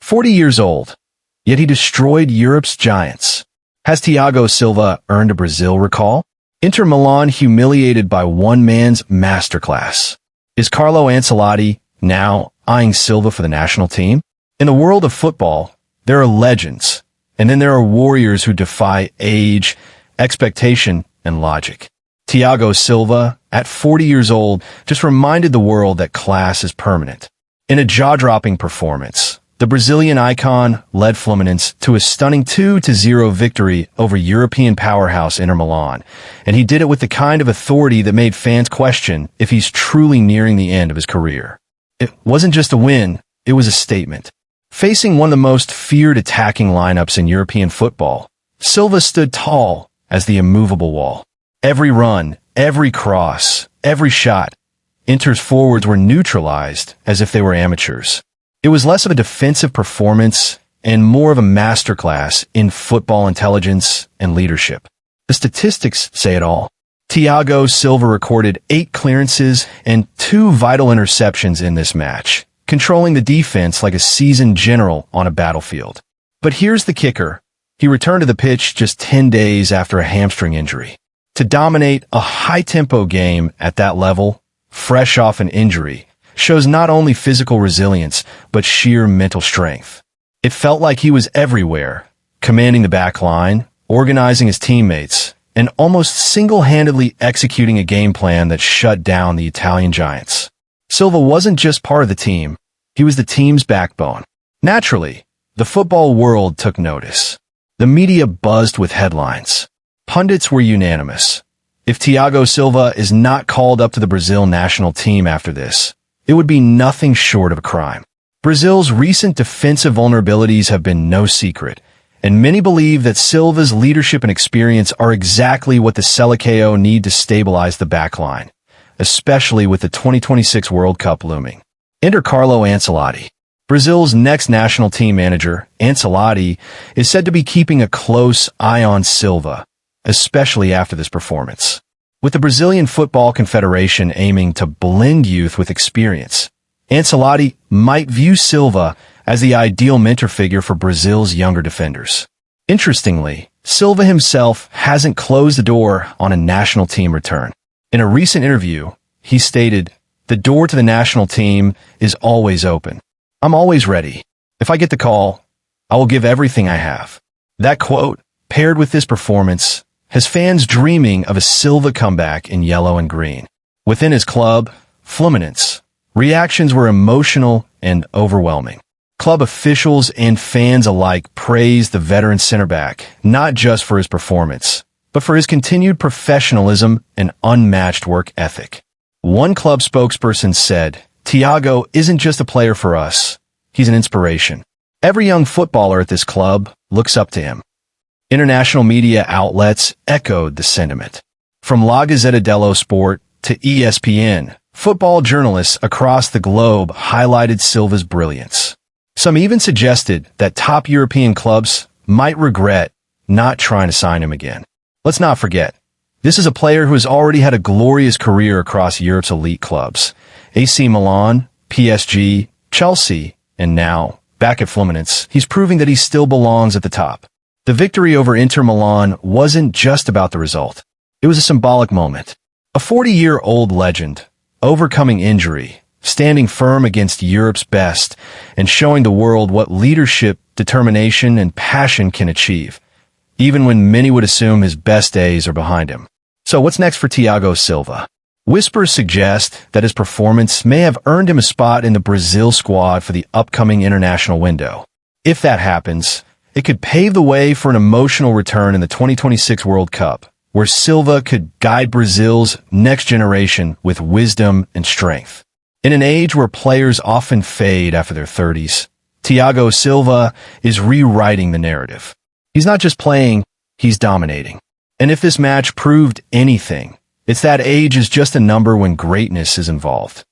40 years old, yet he destroyed Europe's giants. Has Thiago Silva earned a Brazil recall? Inter Milan humiliated by one man's masterclass. Is Carlo Ancelotti now eyeing Silva for the national team? In the world of football, there are legends, and then there are warriors who defy age, expectation, and logic. Thiago Silva, at 40 years old, just reminded the world that class is permanent. In a jaw-dropping performance, the Brazilian icon led Fluminense to a stunning 2-0 victory over European powerhouse Inter Milan, and he did it with the kind of authority that made fans question if he's truly nearing the end of his career. It wasn't just a win, it was a statement. Facing one of the most feared attacking lineups in European football, Silva stood tall as the immovable wall. Every run, every cross, every shot, Inter's forwards were neutralized as if they were amateurs. It was less of a defensive performance and more of a masterclass in football intelligence and leadership. The statistics say it all. Thiago Silva recorded 8 clearances and 2 vital interceptions in this match, controlling the defense like a seasoned general on a battlefield. But here's the kicker. He returned to the pitch just 10 days after a hamstring injury. To dominate a high-tempo game at that level, fresh off an injury, shows not only physical resilience, but sheer mental strength. It felt like he was everywhere, commanding the back line, organizing his teammates, and almost single-handedly executing a game plan that shut down the Italian giants. Silva wasn't just part of the team, he was the team's backbone. Naturally, the football world took notice. The media buzzed with headlines. Pundits were unanimous. If Thiago Silva is not called up to the Brazil national team after this, it would be nothing short of a crime. Brazil's recent defensive vulnerabilities have been no secret, and many believe that Silva's leadership and experience are exactly what the Seleção need to stabilize the backline, especially with the 2026 World Cup looming. Enter Carlo Ancelotti. Brazil's next national team manager, Ancelotti, is said to be keeping a close eye on Silva, especially after this performance. With the Brazilian Football Confederation aiming to blend youth with experience, Ancelotti might view Silva as the ideal mentor figure for Brazil's younger defenders. Interestingly, Silva himself hasn't closed the door on a national team return. In a recent interview, he stated, "The door to the national team is always open. I'm always ready. If I get the call, I will give everything I have." That quote, paired with this performance, has fans dreaming of a Silva comeback in yellow and green. Within his club, Fluminense, reactions were emotional and overwhelming. Club officials and fans alike praised the veteran center back, not just for his performance, but for his continued professionalism and unmatched work ethic. One club spokesperson said, "Thiago isn't just a player for us, he's an inspiration. Every young footballer at this club looks up to him." International media outlets echoed the sentiment. From La Gazzetta dello Sport to ESPN, football journalists across the globe highlighted Silva's brilliance. Some even suggested that top European clubs might regret not trying to sign him again. Let's not forget, this is a player who has already had a glorious career across Europe's elite clubs. AC Milan, PSG, Chelsea, and now, back at Fluminense, he's proving that he still belongs at the top. The victory over Inter Milan wasn't just about the result. It was a symbolic moment. A 40-year-old legend, overcoming injury, standing firm against Europe's best, and showing the world what leadership, determination, and passion can achieve, even when many would assume his best days are behind him. So what's next for Thiago Silva? Whispers suggest that his performance may have earned him a spot in the Brazil squad for the upcoming international window. If that happens, it could pave the way for an emotional return in the 2026 World Cup, where Silva could guide Brazil's next generation with wisdom and strength. In an age where players often fade after their 30s, Thiago Silva is rewriting the narrative. He's not just playing, he's dominating. And if this match proved anything, it's that age is just a number when greatness is involved.